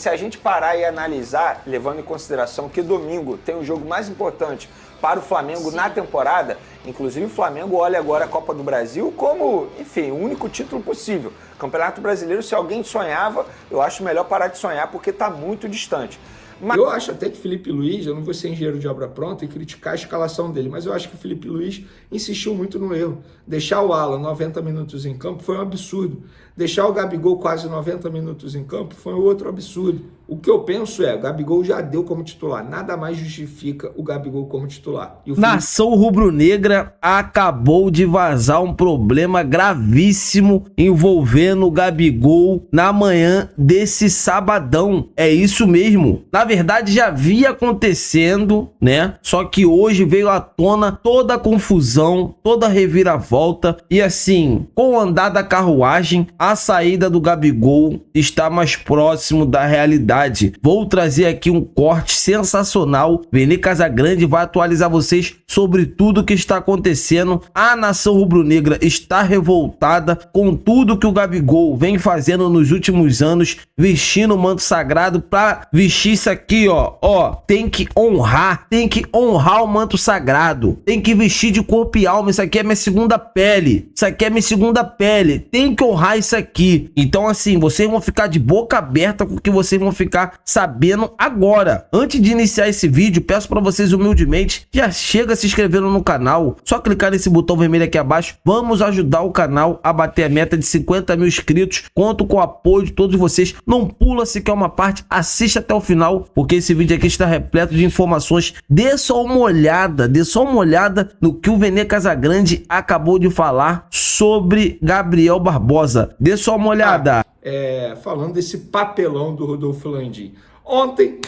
Se a gente parar e analisar, levando em consideração que domingo tem o jogo mais importante para o Flamengo na temporada, inclusive o Flamengo olha agora a Copa do Brasil como, enfim, o único título possível. Campeonato Brasileiro, se alguém sonhava, eu acho melhor parar de sonhar porque está muito distante. Mas eu acho até que Felipe Luiz, eu não vou ser engenheiro de obra pronta e criticar a escalação dele, mas eu acho que o Felipe Luiz insistiu muito no erro. Deixar o Alan 90 minutos em campo foi um absurdo. Deixar o Gabigol quase 90 minutos em campo foi outro absurdo. O que eu penso é, o Gabigol já deu como titular, nada mais justifica o Gabigol como titular. E o Nação Rubro-Negra acabou de vazar um problema gravíssimo envolvendo o Gabigol na manhã desse sabadão. É isso mesmo. Na verdade já vinha acontecendo, né? Só que hoje veio à tona toda a confusão, toda a reviravolta e assim, com o andar da carruagem, a saída do Gabigol está mais próximo da realidade. Vou trazer aqui um corte sensacional. Vene Casagrande vai atualizar vocês sobre tudo que está acontecendo. A nação rubro-negra está revoltada com tudo que o Gabigol vem fazendo nos últimos anos, vestindo o manto sagrado. Para vestir isso aqui, ó, tem que honrar o manto sagrado, tem que vestir de corpo e alma. Isso aqui é minha segunda pele, tem que honrar isso aqui. Então assim, vocês vão ficar de boca aberta com o que vocês vão ficar sabendo agora. Antes de iniciar esse vídeo, peço para vocês humildemente, já chega se inscrevendo no canal, só clicar nesse botão vermelho aqui abaixo. Vamos ajudar o canal a bater a meta de 50 mil inscritos. Conto com o apoio de todos vocês. Não pula sequer uma parte, assista até o final, porque esse vídeo aqui está repleto de informações. Dê só uma olhada no que o Vene Casagrande acabou de falar sobre Gabriel Barbosa. Dê só uma olhada. Falando desse papelão do Rodolfo Landim. Ontem,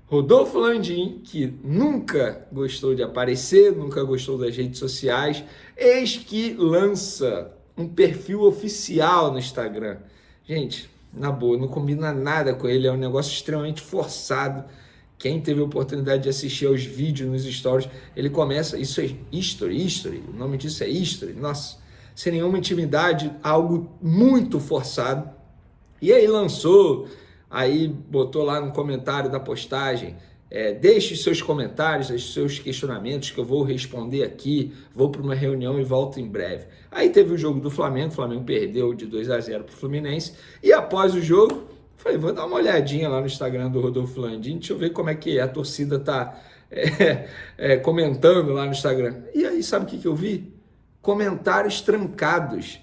Rodolfo Landim, que nunca gostou de aparecer, nunca gostou das redes sociais, eis que lança um perfil oficial no Instagram. Gente, na boa, não combina nada com ele, é um negócio extremamente forçado. Quem teve a oportunidade de assistir aos vídeos nos stories, ele começa, isso é history, o nome disso é history, nossa, sem nenhuma intimidade, algo muito forçado. E aí lançou, aí botou lá no comentário da postagem, deixe os seus comentários, os seus questionamentos que eu vou responder aqui, vou para uma reunião e volto em breve. Aí teve o jogo do Flamengo, o Flamengo perdeu de 2-0 para o Fluminense, e após o jogo, falei, vou dar uma olhadinha lá no Instagram do Rodolfo Landim, deixa eu ver como é que a torcida tá comentando lá no Instagram. E aí, sabe o que eu vi? Comentários trancados.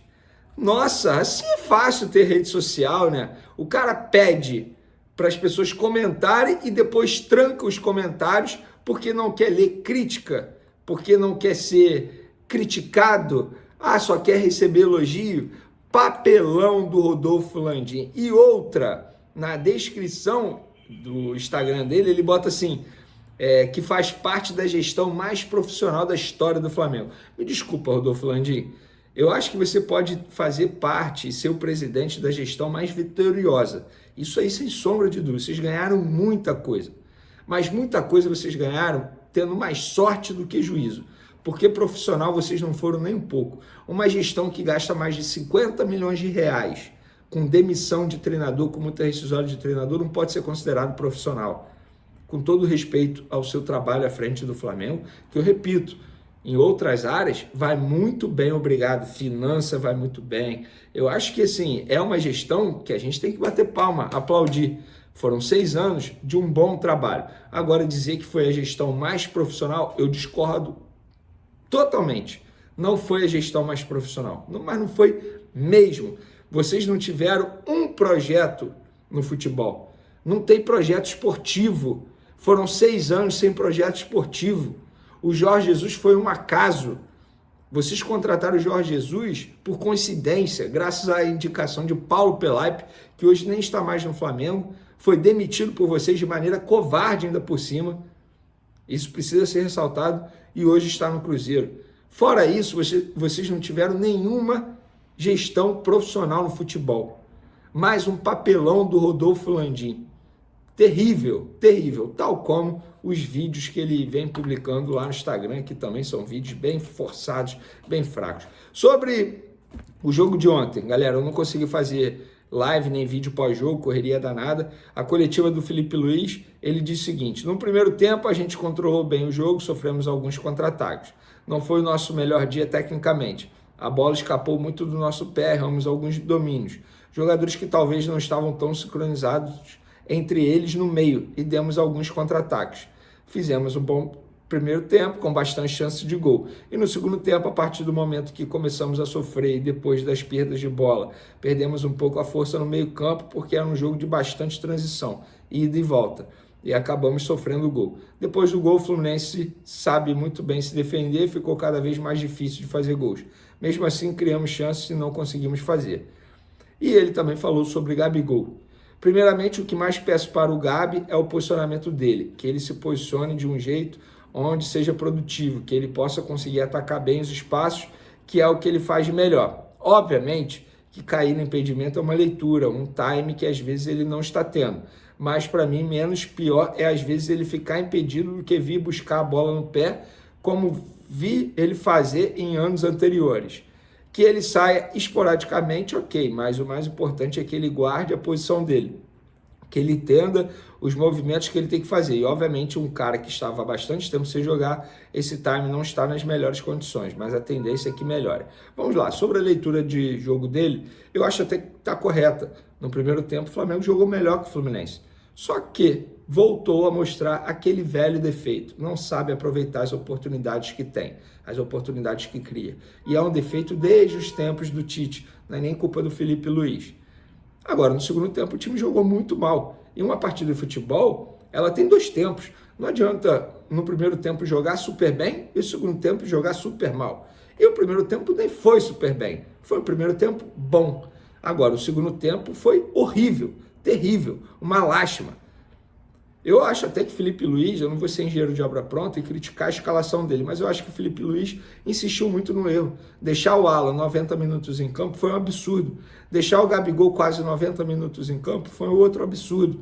Nossa, assim é fácil ter rede social, né? O cara pede para as pessoas comentarem e depois tranca os comentários porque não quer ler crítica, porque não quer ser criticado, só quer receber elogio. Papelão do Rodolfo Landim. E outra, na descrição do Instagram dele, ele bota assim, que faz parte da gestão mais profissional da história do Flamengo. Me desculpa, Rodolfo Landim, eu acho que você pode fazer parte e ser o presidente da gestão mais vitoriosa. Isso aí, sem sombra de dúvida, vocês ganharam muita coisa. Mas muita coisa vocês ganharam tendo mais sorte do que juízo. Porque profissional vocês não foram nem um pouco. Uma gestão que gasta mais de 50 milhões de reais com demissão de treinador, com multa rescisória de treinador, não pode ser considerado profissional. Com todo respeito ao seu trabalho à frente do Flamengo, que eu repito, em outras áreas vai muito bem, obrigado. Finança vai muito bem. Eu acho que assim, é uma gestão que a gente tem que bater palma, aplaudir. Foram 6 anos de um bom trabalho. Agora, dizer que foi a gestão mais profissional, eu discordo totalmente. Não foi a gestão mais profissional, mas não foi mesmo. Vocês não tiveram um projeto no futebol. Não tem projeto esportivo. Foram 6 anos sem projeto esportivo. O Jorge Jesus foi um acaso. Vocês contrataram o Jorge Jesus por coincidência, graças à indicação de Paulo Pelaipe, que hoje nem está mais no Flamengo, foi demitido por vocês de maneira covarde ainda por cima. Isso precisa ser ressaltado e hoje está no Cruzeiro. Fora isso, vocês não tiveram nenhuma gestão profissional no futebol. Mais um papelão do Rodolfo Landim. Terrível, terrível, tal como os vídeos que ele vem publicando lá no Instagram, que também são vídeos bem forçados, bem fracos. Sobre o jogo de ontem, galera, eu não consegui fazer live nem vídeo pós-jogo, correria danada. A coletiva do Felipe Luiz, ele disse o seguinte: no primeiro tempo a gente controlou bem o jogo, sofremos alguns contra-ataques. Não foi o nosso melhor dia tecnicamente. A bola escapou muito do nosso pé, erramos alguns domínios. Jogadores que talvez não estavam tão sincronizados entre eles no meio e demos alguns contra-ataques. Fizemos um bom primeiro tempo, com bastante chance de gol. E no segundo tempo, a partir do momento que começamos a sofrer e depois das perdas de bola, perdemos um pouco a força no meio-campo, porque era um jogo de bastante transição, ida e volta. E acabamos sofrendo o gol. Depois do gol, o Fluminense sabe muito bem se defender e ficou cada vez mais difícil de fazer gols. Mesmo assim, criamos chances e não conseguimos fazer. E ele também falou sobre Gabigol. Primeiramente, o que mais peço para o Gabi é o posicionamento dele, que ele se posicione de um jeito onde seja produtivo, que ele possa conseguir atacar bem os espaços, que é o que ele faz de melhor. Obviamente que cair no impedimento é uma leitura, um time que às vezes ele não está tendo, mas para mim menos pior é às vezes ele ficar impedido do que vir buscar a bola no pé, como vi ele fazer em anos anteriores. Que ele saia esporadicamente, ok, mas o mais importante é que ele guarde a posição dele, que ele entenda os movimentos que ele tem que fazer. E, obviamente, um cara que estava há bastante tempo sem jogar, esse time não está nas melhores condições, mas a tendência é que melhore. Vamos lá, sobre a leitura de jogo dele, eu acho até que está correta. No primeiro tempo, o Flamengo jogou melhor que o Fluminense. Só que voltou a mostrar aquele velho defeito. Não sabe aproveitar as oportunidades que tem, as oportunidades que cria. E é um defeito desde os tempos do Tite, não é nem culpa do Felipe Luiz. Agora, no segundo tempo, o time jogou muito mal. E uma partida de futebol, ela tem dois tempos. Não adianta, no primeiro tempo, jogar super bem e no segundo tempo jogar super mal. E o primeiro tempo nem foi super bem. Foi o primeiro tempo bom. Agora, o segundo tempo foi horrível, terrível, uma lástima. Eu acho até que Felipe Luiz, eu não vou ser engenheiro de obra pronta e criticar a escalação dele, mas eu acho que o Felipe Luiz insistiu muito no erro. Deixar o Alan 90 minutos em campo foi um absurdo. Deixar o Gabigol quase 90 minutos em campo foi um outro absurdo.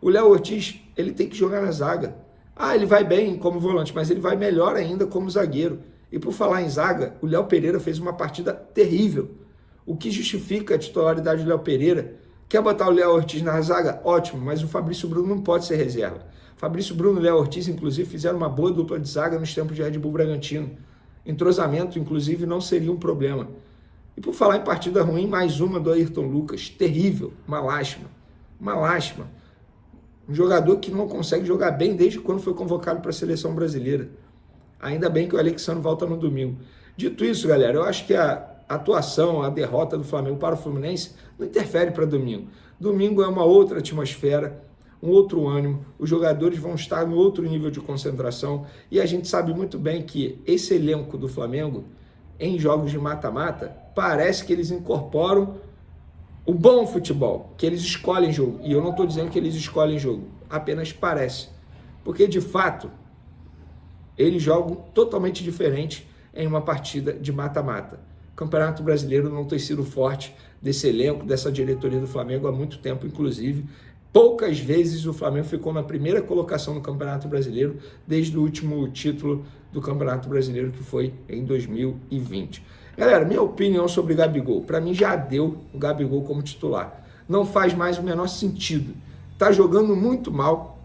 O Léo Ortiz, ele tem que jogar na zaga. Ele vai bem como volante, mas ele vai melhor ainda como zagueiro. E por falar em zaga, o Léo Pereira fez uma partida terrível. O que justifica a titularidade do Léo Pereira? Quer botar o Léo Ortiz na zaga? Ótimo, mas o Fabrício Bruno não pode ser reserva. Fabrício Bruno e Léo Ortiz, inclusive, fizeram uma boa dupla de zaga nos tempos de Red Bull Bragantino. Entrosamento, inclusive, não seria um problema. E por falar em partida ruim, mais uma do Ayrton Lucas. Terrível, uma lástima. Uma lástima. Um jogador que não consegue jogar bem desde quando foi convocado para a seleção brasileira. Ainda bem que o Alexandre volta no domingo. Dito isso, galera, eu acho que a atuação, a derrota do Flamengo para o Fluminense não interfere para domingo. Domingo é uma outra atmosfera, um outro ânimo, os jogadores vão estar no outro nível de concentração e a gente sabe muito bem que esse elenco do Flamengo, em jogos de mata-mata, parece que eles incorporam o bom futebol, que eles escolhem jogo. E eu não estou dizendo que eles escolhem jogo, apenas parece. Porque, de fato, eles jogam totalmente diferente em uma partida de mata-mata. O Campeonato Brasileiro não tem sido forte desse elenco, dessa diretoria do Flamengo há muito tempo, inclusive. Poucas vezes o Flamengo ficou na primeira colocação no Campeonato Brasileiro desde o último título do Campeonato Brasileiro, que foi em 2020. Galera, minha opinião sobre o Gabigol. Para mim já deu o Gabigol como titular. Não faz mais o menor sentido. Tá jogando muito mal.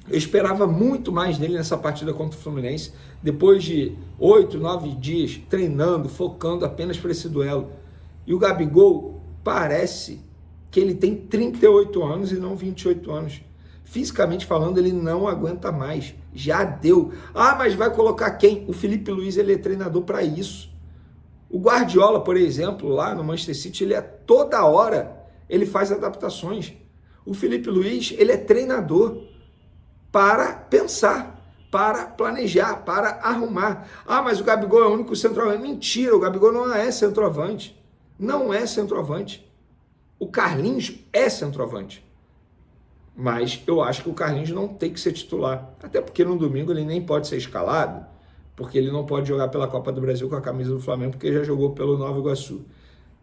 Eu esperava muito mais dele nessa partida contra o Fluminense, depois de 8, 9 dias treinando, focando apenas para esse duelo. E o Gabigol parece que ele tem 38 anos e não 28 anos. Fisicamente falando, ele não aguenta mais. Já deu. Mas vai colocar quem? O Felipe Luiz, ele é treinador para isso. O Guardiola, por exemplo, lá no Manchester City, ele toda hora ele faz adaptações. O Felipe Luiz, ele é treinador para pensar, para planejar, para arrumar. Mas o Gabigol é o único centroavante. Mentira, o Gabigol não é centroavante. Não é centroavante. O Carlinhos é centroavante. Mas eu acho que o Carlinhos não tem que ser titular. Até porque no domingo ele nem pode ser escalado, porque ele não pode jogar pela Copa do Brasil com a camisa do Flamengo, porque já jogou pelo Nova Iguaçu.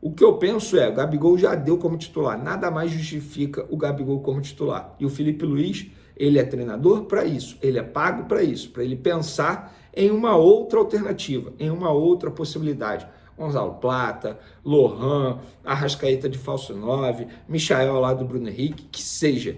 O que eu penso é, o Gabigol já deu como titular. Nada mais justifica o Gabigol como titular. E o Felipe Luiz, ele é treinador para isso. Ele é pago para isso, para ele pensar em uma outra alternativa, em uma outra possibilidade. Gonzalo Plata, Lohan, Arrascaeta de falso 9, Michael lá do Bruno Henrique, que seja.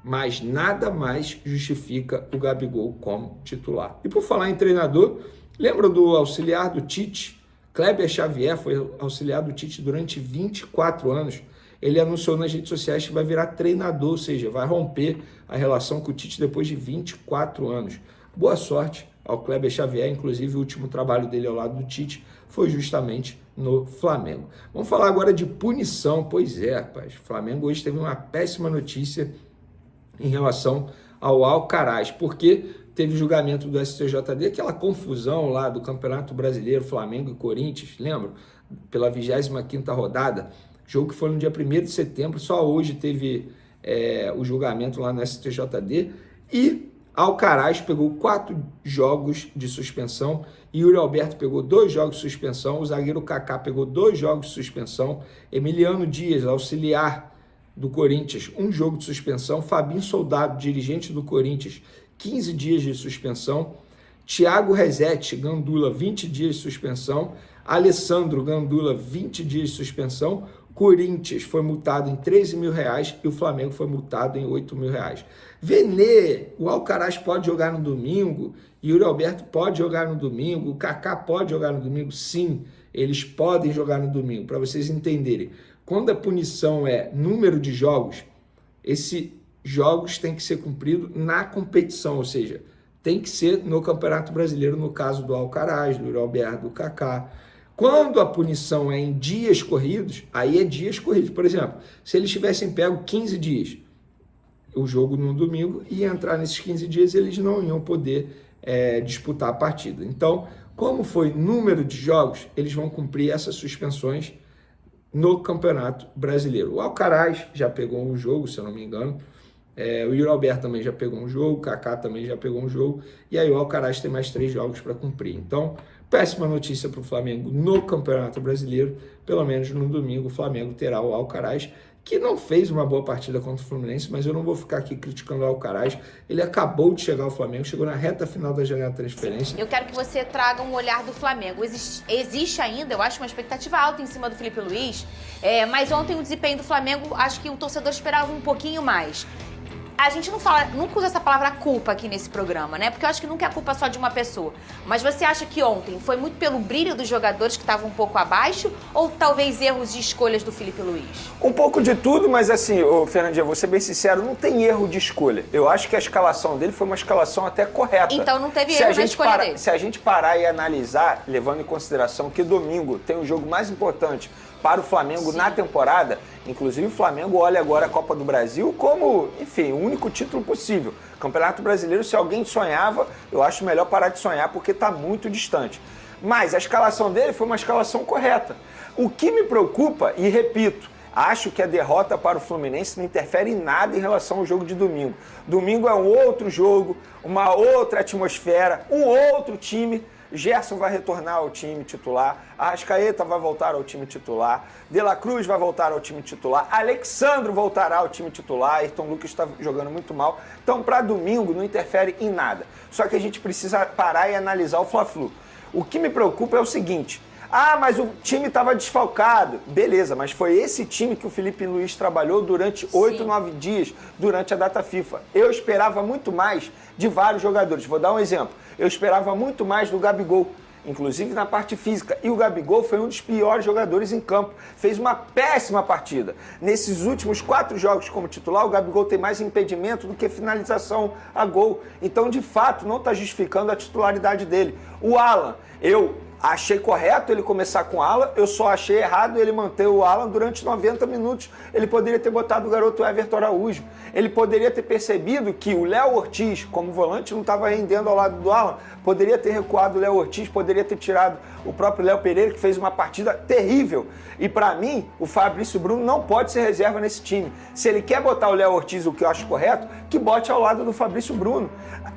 Mas nada mais justifica o Gabigol como titular. E por falar em treinador, lembra do auxiliar do Tite? Kleber Xavier foi auxiliar do Tite durante 24 anos. Ele anunciou nas redes sociais que vai virar treinador, ou seja, vai romper a relação com o Tite depois de 24 anos. Boa sorte ao Kleber Xavier, inclusive o último trabalho dele ao lado do Tite foi justamente no Flamengo. Vamos falar agora de punição. Pois é, rapaz, o Flamengo hoje teve uma péssima notícia em relação ao Alcaraz, porque teve julgamento do STJD, aquela confusão lá do Campeonato Brasileiro, Flamengo e Corinthians, lembra? Pela 25ª rodada, jogo que foi no dia 1º de setembro, só hoje teve o julgamento lá no STJD, e Alcaraz pegou 4 jogos de suspensão, Yuri Alberto pegou 2 jogos de suspensão, o zagueiro Kaká pegou 2 jogos de suspensão, Emiliano Dias, auxiliar do Corinthians, 1 jogo de suspensão, Fabinho Soldado, dirigente do Corinthians, 15 dias de suspensão, Thiago Rezete, Gandula, 20 dias de suspensão, Alessandro Gandula, 20 dias de suspensão, Corinthians foi multado em R$13 mil e o Flamengo foi multado em R$8 mil. Venê, o Alcaraz pode jogar no domingo, Yuri Alberto pode jogar no domingo, o Kaká pode jogar no domingo, sim, eles podem jogar no domingo, para vocês entenderem. Quando a punição é número de jogos, esses jogos têm que ser cumpridos na competição, ou seja, tem que ser no Campeonato Brasileiro, no caso do Alcaraz, do Yuri Alberto, do Kaká. Quando a punição é em dias corridos, aí é dias corridos. Por exemplo, se eles tivessem pego 15 dias, o jogo no domingo, ia entrar nesses 15 dias, eles não iam poder disputar a partida. Então, como foi número de jogos, eles vão cumprir essas suspensões no Campeonato Brasileiro. O Alcaraz já pegou um jogo, se eu não me engano, o Yuri Alberto também já pegou um jogo, o Kaká também já pegou um jogo, e aí o Alcaraz tem mais 3 jogos para cumprir. Então, péssima notícia para o Flamengo no Campeonato Brasileiro, pelo menos no domingo o Flamengo terá o Alcaraz, que não fez uma boa partida contra o Fluminense, mas eu não vou ficar aqui criticando o Alcaraz, ele acabou de chegar ao Flamengo, chegou na reta final da janela de transferência. Eu quero que você traga um olhar do Flamengo. Existe ainda, eu acho, uma expectativa alta em cima do Felipe Luiz, mas ontem o desempenho do Flamengo, acho que o torcedor esperava um pouquinho mais. A gente nunca usa essa palavra culpa aqui nesse programa, né? Porque eu acho que nunca é culpa só de uma pessoa. Mas você acha que ontem foi muito pelo brilho dos jogadores que estavam um pouco abaixo ou talvez erros de escolhas do Felipe Luiz? Um pouco de tudo, mas assim, Fernandinha, vou ser bem sincero, não tem erro de escolha. Eu acho que a escalação dele foi uma escalação até correta. Então não teve erro na escolha dele. Se a gente parar e analisar, levando em consideração que domingo tem o jogo mais importante para o Flamengo na temporada, inclusive o Flamengo olha agora a Copa do Brasil como, enfim, o único título possível. Campeonato Brasileiro, se alguém sonhava, eu acho melhor parar de sonhar porque está muito distante. Mas a escalação dele foi uma escalação correta. O que me preocupa, e repito, acho que a derrota para o Fluminense não interfere em nada em relação ao jogo de domingo. Domingo é um outro jogo, uma outra atmosfera, um outro time. Gerson vai retornar ao time titular, Arrascaeta vai voltar ao time titular, De La Cruz vai voltar ao time titular, Alexandro voltará ao time titular, Ayrton Lucas está jogando muito mal. Então, para domingo, não interfere em nada. Só que a gente precisa parar e analisar o Fla-Flu. O que me preocupa é o seguinte: mas o time estava desfalcado. Beleza, mas foi esse time que o Felipe Luiz trabalhou durante 8, 9 dias, durante a data FIFA. Eu esperava muito mais de vários jogadores. Vou dar um exemplo. Eu esperava muito mais do Gabigol, inclusive na parte física. E o Gabigol foi um dos piores jogadores em campo. Fez uma péssima partida. Nesses últimos 4 jogos como titular, o Gabigol tem mais impedimento do que finalização a gol. Então, de fato, não está justificando a titularidade dele. O Alan, eu achei correto ele começar com o Alan, eu só achei errado ele manter o Alan durante 90 minutos. Ele poderia ter botado o garoto Everton Araújo. Ele poderia ter percebido que o Léo Ortiz, como volante, não estava rendendo ao lado do Alan. Poderia ter recuado o Léo Ortiz, poderia ter tirado o próprio Léo Pereira, que fez uma partida terrível. E para mim, o Fabrício Bruno não pode ser reserva nesse time. Se ele quer botar o Léo Ortiz, o que eu acho correto, que bote ao lado do Fabrício Bruno.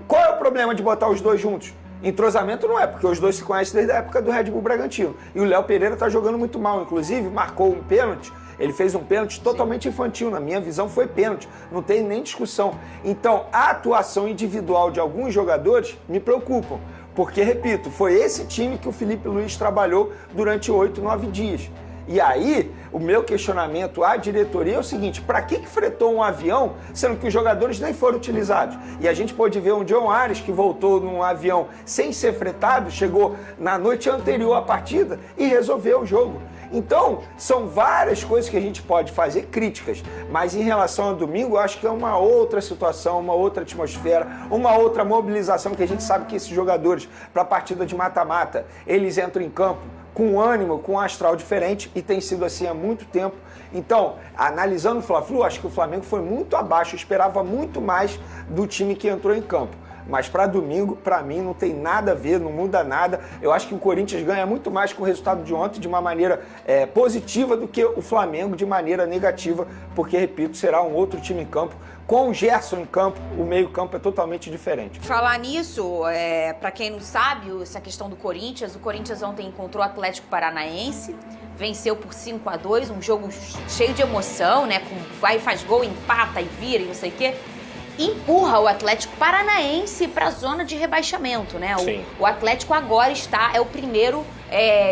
Qual é o problema de botar os dois juntos? Entrosamento não é, porque os dois se conhecem desde a época do Red Bull Bragantino. E o Léo Pereira tá jogando muito mal. Inclusive, marcou um pênalti. Ele fez um pênalti totalmente infantil. Na minha visão, foi pênalti. Não tem nem discussão. Então, a atuação individual de alguns jogadores me preocupam. Porque, repito, foi esse time que o Felipe Luiz trabalhou durante 8, 9 dias. E aí, o meu questionamento à diretoria é o seguinte: para que fretou um avião, sendo que os jogadores nem foram utilizados? E a gente pôde ver um John Ares que voltou num avião sem ser fretado, chegou na noite anterior à partida e resolveu o jogo. Então, são várias coisas que a gente pode fazer críticas, mas em relação ao domingo, eu acho que é uma outra situação, uma outra atmosfera, uma outra mobilização, que a gente sabe que esses jogadores, para a partida de mata-mata, eles entram em campo com ânimo, com um astral diferente, e tem sido assim há muito tempo. Então, analisando o Fla-Flu, acho que o Flamengo foi muito abaixo, eu esperava muito mais do time que entrou em campo. Mas para domingo, para mim, não tem nada a ver, não muda nada. Eu acho que o Corinthians ganha muito mais com o resultado de ontem de uma maneira positiva do que o Flamengo de maneira negativa, porque, repito, será um outro time em campo. Com o Gerson em campo, o meio-campo é totalmente diferente. Falar nisso, para quem não sabe, essa questão do Corinthians, o Corinthians ontem encontrou o Atlético Paranaense, venceu por 5-2, um jogo cheio de emoção, né? Vai, faz gol, empata e vira e não sei o quê. Empurra o Atlético Paranaense para a zona de rebaixamento, né? O Atlético agora é o primeiro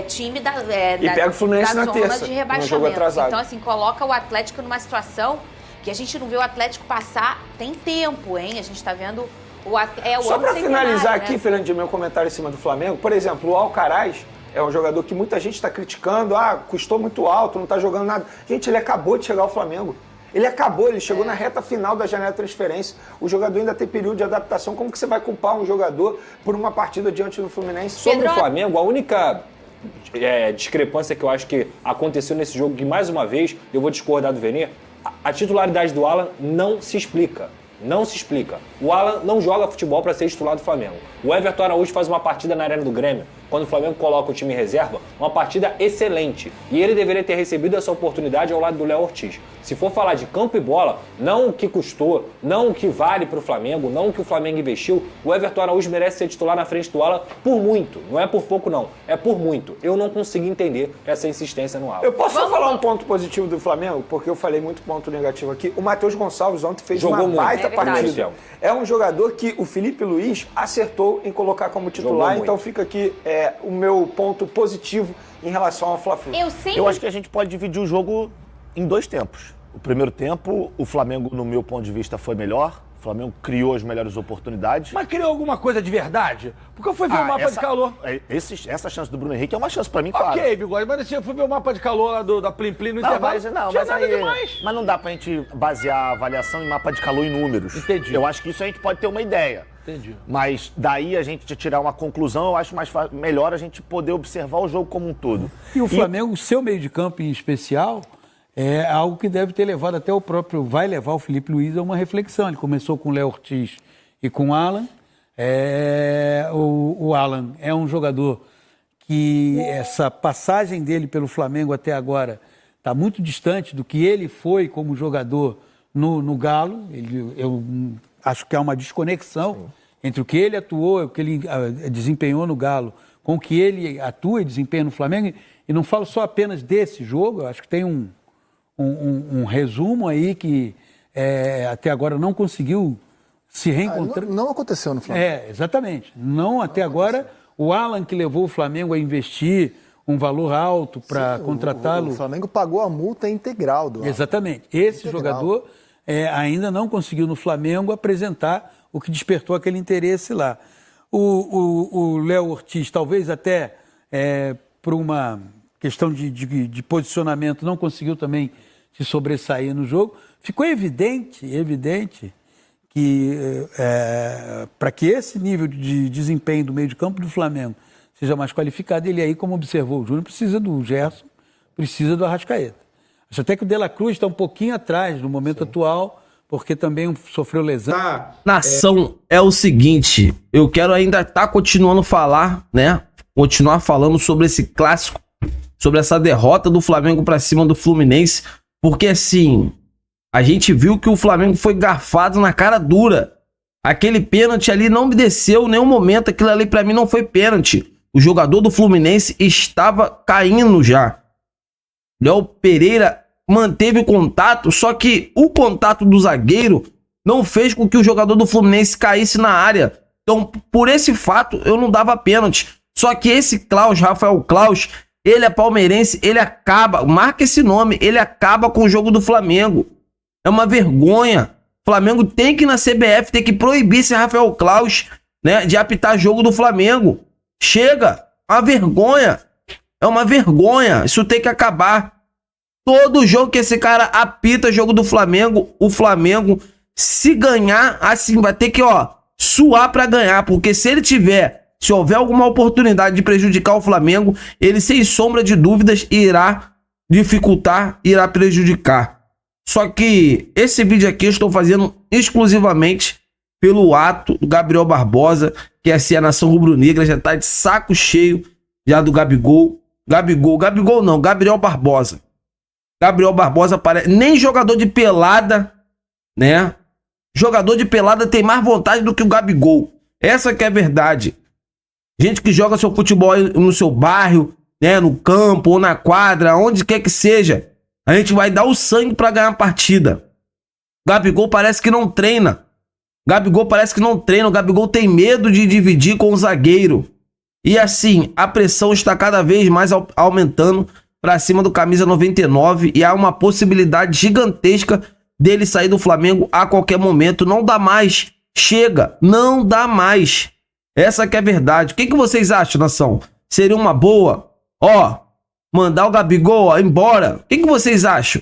time da pega o Fluminense na zona terça, de rebaixamento. no jogo atrasado. Então, assim, coloca o Atlético numa situação que a gente não vê o Atlético passar tem tempo, hein? A gente tá vendo o Só para finalizar né? aqui, Fernando, meu comentário em cima do Flamengo, por exemplo, o Alcaraz é um jogador que muita gente está criticando, custou muito alto, não tá jogando nada. Gente, ele acabou de chegar ao Flamengo. Ele chegou na reta final da janela de transferência. O jogador ainda tem período de adaptação. Como que você vai culpar um jogador por uma partida diante do Fluminense? Sobre o Flamengo, a única discrepância que eu acho que aconteceu nesse jogo, que mais uma vez, eu vou discordar do Venê, a titularidade do Alan não se explica. Não se explica. O Alan não joga futebol para ser titular do Flamengo. O Everton Araújo faz uma partida na Arena do Grêmio, quando o Flamengo coloca o time em reserva, uma partida excelente. E ele deveria ter recebido essa oportunidade ao lado do Léo Ortiz. Se for falar de campo e bola, não o que custou, não o que vale para o Flamengo, não o que o Flamengo investiu, o Everton Araújo merece ser titular na frente do Alan por muito. Não é por pouco, não. É por muito. Eu não consegui entender essa insistência no Alan. Eu posso só falar um ponto positivo do Flamengo? Porque eu falei muito ponto negativo aqui. O Matheus Gonçalves ontem fez uma baita partida. É um jogador que o Felipe Luiz acertou em colocar como titular, então fica aqui o meu ponto positivo em relação ao Fla-Flu. Eu acho que a gente pode dividir o jogo em 2 tempos. O primeiro tempo, o Flamengo, no meu ponto de vista, foi melhor. O Flamengo criou as melhores oportunidades. Mas criou alguma coisa de verdade? Porque eu fui ver o mapa de calor. Essa chance do Bruno Henrique é uma chance pra mim, claro. Ok, Bigode, mas eu fui ver o mapa de calor lá da Plim Plim no intervalo. Mas não dá pra gente basear a avaliação em mapa de calor em números. Entendi. Eu acho que isso a gente pode ter uma ideia. Entendi. Mas daí a gente tirar uma conclusão, eu acho melhor a gente poder observar o jogo como um todo. E o Flamengo, o seu meio de campo em especial, é algo que deve ter levado até vai levar o Felipe Luiz a uma reflexão. Ele começou com o Léo Ortiz e com o Alan. O Alan é um jogador que essa passagem dele pelo Flamengo até agora está muito distante do que ele foi como jogador no Galo. Eu acho que há uma desconexão entre o que ele atuou, o que ele desempenhou no Galo, com o que ele atua e desempenha no Flamengo. E não falo só apenas desse jogo, eu acho que tem um resumo aí que até agora não conseguiu se reencontrar. Não aconteceu no Flamengo. Exatamente. Não até agora. O Alan que levou o Flamengo a investir um valor alto para contratá-lo. O Flamengo pagou a multa integral do Alan. Exatamente. Esse jogador ainda não conseguiu no Flamengo apresentar o que despertou aquele interesse lá. O Léo Ortiz, talvez até por uma questão de posicionamento, não conseguiu também se sobressair no jogo. Ficou evidente que para que esse nível de desempenho do meio de campo do Flamengo seja mais qualificado, ele aí, como observou o Júnior, precisa do Gerson, precisa do Arrascaeta. Acho até que o De La Cruz está um pouquinho atrás no momento atual, porque também sofreu lesão. Nação, é o seguinte, eu quero ainda continuando a falar, né? Continuar falando sobre esse clássico, sobre essa derrota do Flamengo para cima do Fluminense, porque assim, a gente viu que o Flamengo foi garfado na cara dura. Aquele pênalti ali não me desceu em nenhum momento, aquilo ali para mim não foi pênalti. O jogador do Fluminense estava caindo já. Léo Pereira manteve o contato, só que o contato do zagueiro não fez com que o jogador do Fluminense caísse na área. Então, por esse fato, eu não dava pênalti. Só que esse Klaus, Rafael Klaus, ele é palmeirense, ele acaba, marca esse nome, ele acaba com o jogo do Flamengo. É uma vergonha. O Flamengo tem que ir na CBF, tem que proibir esse Rafael Klaus, né, de apitar jogo do Flamengo. Chega, uma vergonha. É uma vergonha, isso tem que acabar. Todo jogo que esse cara apita jogo do Flamengo, o Flamengo, se ganhar, assim, vai ter que, suar pra ganhar, porque se houver alguma oportunidade de prejudicar o Flamengo, ele, sem sombra de dúvidas, irá dificultar, irá prejudicar. Só que esse vídeo aqui eu estou fazendo exclusivamente pelo ato do Gabriel Barbosa, que assim, a nação rubro-negra já tá de saco cheio já do Gabigol não, Gabriel Barbosa. Gabriel Barbosa parece nem jogador de pelada, né? Jogador de pelada tem mais vontade do que o Gabigol. Essa que é a verdade. Gente que joga seu futebol no seu bairro, né, no campo ou na quadra, onde quer que seja, a gente vai dar o sangue para ganhar a partida. Gabigol parece que não treina. O Gabigol tem medo de dividir com o zagueiro. E assim, a pressão está cada vez mais aumentando para cima do camisa 99 e há uma possibilidade gigantesca dele sair do Flamengo a qualquer momento. Não dá mais. Chega, não dá mais. Essa que é a verdade. O que vocês acham, nação? Seria uma boa? Mandar o Gabigol embora? O que vocês acham?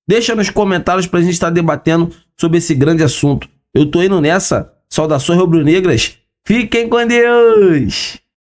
Deixa nos comentários pra gente estar debatendo sobre esse grande assunto. Eu tô indo nessa. Saudações rubro-negras. Fiquem com Deus!